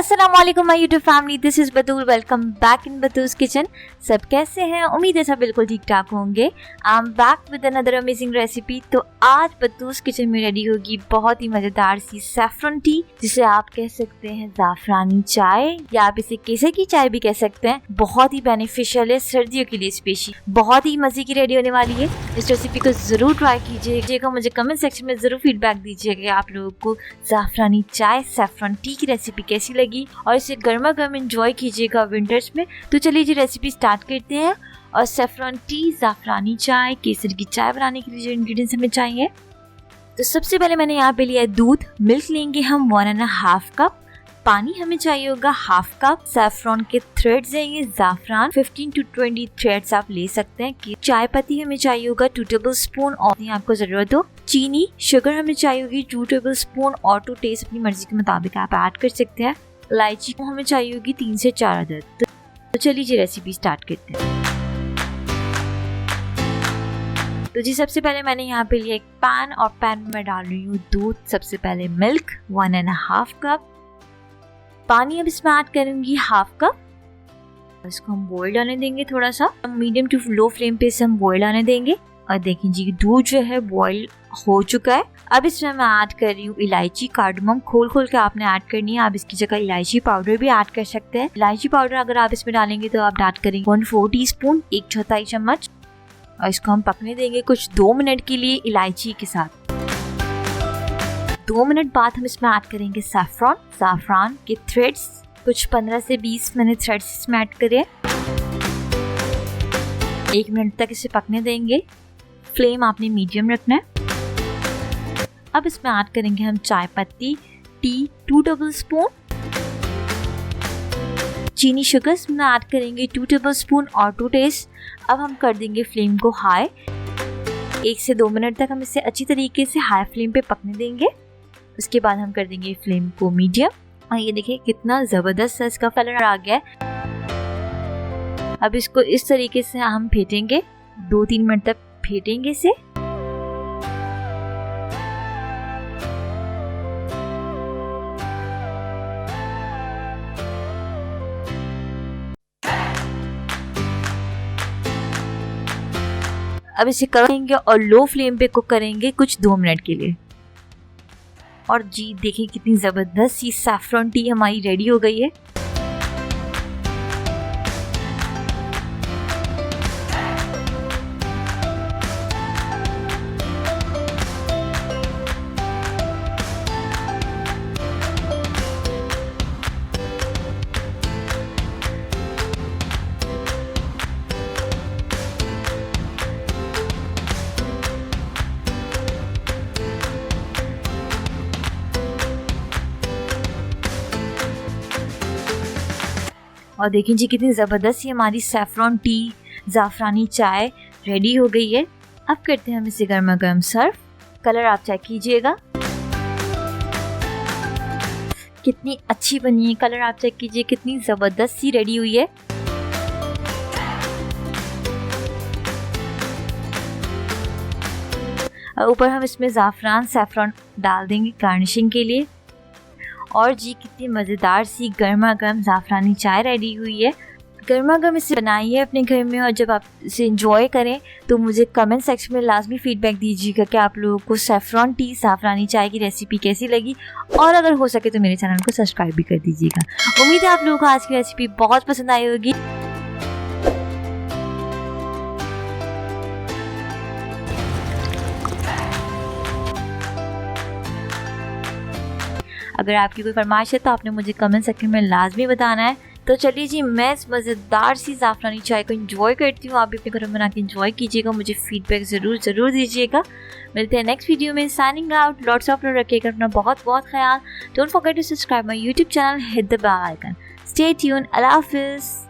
अस्सलाम वालेकुम my YouTube family, this is Batool. Welcome back in Batool's kitchen. सब कैसे हैं? उम्मीद है सब बिल्कुल ठीक ठाक होंगे। I am back with another amazing recipe. तो आज बतूल्स किचन में रेडी होगी बहुत ही मज़ेदार सी सैफरन टी, जिसे आप कह सकते हैं ज़ाफ़रानी चाय, या आप इसे केसर की चाय भी कह सकते हैं। बहुत ही बेनिफिशियल है सर्दियों के लिए स्पेशली, बहुत ही मज़े की रेडी होने वाली है। इस रेसिपी को ज़रूर ट्राई कीजिएगा। मुझे कमेंट सेक्शन में ज़रूर फीडबैक दीजिएगा कि आप लोगों को ज़ाफ़रानी चाय सैफरन टी की रेसिपी कैसी लगी, और इसे गर्मा गर्म एंजॉय कीजिएगा विंटर्स में। तो चलिए जी रेसिपी स्टार्ट करते हैं। और सैफरन टी, ज़ाफ़रानी चाय, केसर की चाय बनाने के लिए जो इंग्रेडिएंट्स हमें चाहिए, तो सबसे पहले मैंने यहाँ पे लिया है दूध। मिल्क लेंगे हम 1.5 कप। पानी हमें चाहिए होगा 1/2 कप। सैफरन के थ्रेड्स हैं ये ज़ाफ़रान, 15 to 20 थ्रेड्स आप ले सकते हैं। चाय पत्ती हमें चाहिए होगा 2 टेबल स्पून, और आपको जरूरत हो चीनी। शुगर हमें चाहिए होगी 2 टेबल स्पून, और टू टेस्ट अपनी मर्जी के मुताबिक आप ऐड कर सकते हैं। इलायची हमें चाहिए होगी 3 से 4 अदद। तो चलिए जी रेसिपी स्टार्ट करते हैं। तो जी सबसे पहले मैंने यहाँ पे लिया एक पैन, और पैन में डाल रही हूँ दूध। सबसे पहले मिल्क 1.5 कप। पानी अब इसमें ऐड करूंगी 1/2 कप। इसको हम बॉईल आने देंगे, थोड़ा सा मीडियम टू लो फ्लेम पे इसे हम बॉईल आने देंगे। और देखिए जी दूध जो है बॉईल हो चुका है। अब इसमें मैं ऐड कर रही हूँ इलायची, कार्डमम खोल के आपने ऐड करनी है। आप इसकी जगह इलायची पाउडर भी ऐड कर सकते हैं। इलायची पाउडर अगर आप इसमें डालेंगे तो आप ऐड करेंगे 1/4 टीस्पून, 1/4 चम्मच। और इसको हम पकने देंगे कुछ 2 मिनट के लिए इलायची के साथ। 2 मिनट बाद हम इसमें ऐड करेंगे ज़ाफ़रान के थ्रेड्स। कुछ 15 से 20 मैंने थ्रेड्स इसमें ऐड करे। 1 मिनट तक इसे पकने देंगे। फ्लेम आपने मीडियम रखना है। अब इसमें ऐड करेंगे हम चाय पत्ती, टी 2 टेबल स्पून। चीनी शुगर इसमें ऐड करेंगे 2 टेबल स्पून, और टू टेस्ट। अब हम कर देंगे फ्लेम को हाई। 1 से 2 मिनट तक हम इसे अच्छी तरीके से हाई फ्लेम पे पकने देंगे। उसके बाद हम कर देंगे फ्लेम को मीडियम। और ये देखिए कितना ज़बरदस्त इसका कलर आ गया है। अब इसको इस तरीके से हम फेंटेंगे, 2-3 मिनट तक फेंटेंगे इसे। अब इसे करेंगे और लो फ्लेम पे कुक करेंगे कुछ 2 मिनट के लिए। और जी देखिए कितनी ज़बरदस्त सी सैफरन टी हमारी रेडी हो गई है। और देखिए जी कितनी ज़बरदस्त ही हमारी सैफरन टी, ज़ाफ़रानी चाय रेडी हो गई है। अब करते हैं हम इसे गर्मा गर्म सर्व। कलर आप चेक कीजिएगा कितनी अच्छी बनी है। कलर आप चेक कीजिए कितनी ज़बरदस्त सी रेडी हुई है। ऊपर हम इसमें ज़ाफ़रान सैफरन डाल देंगे गार्निशिंग के लिए। और जी कितनी मज़ेदार सी गर्मा गर्म ज़ाफ़रानी चाय रेडी हुई है। गर्मा गर्म इसे बनाइए अपने घर में, और जब आप इसे एंजॉय करें तो मुझे कमेंट सेक्शन में लाजमी फीडबैक दीजिएगा कि आप लोगों को सैफरन टी ज़ाफ़रानी चाय की रेसिपी कैसी लगी। और अगर हो सके तो मेरे चैनल को सब्सक्राइब भी कर दीजिएगा। उम्मीद है आप लोगों को आज की रेसिपी बहुत पसंद आई होगी। अगर आपकी कोई फरमाइश है तो आपने मुझे कमेंट सेक्शन में लाजमी बताना है। तो चलिए जी मैं इस मज़ेदार सी ज़ाफ़रानी चाय को एंजॉय करती हूँ। आप भी अपने घर में बना के एंजॉय कीजिएगा। मुझे फीडबैक ज़रूर दीजिएगा। मिलते हैं नेक्स्ट वीडियो में। Signing out. Lots of love. रखिएगा अपना बहुत ख्याल। Don't forget to subscribe my YouTube channel, hit the bell icon. Stay tune. अल्लाह हाफिज़।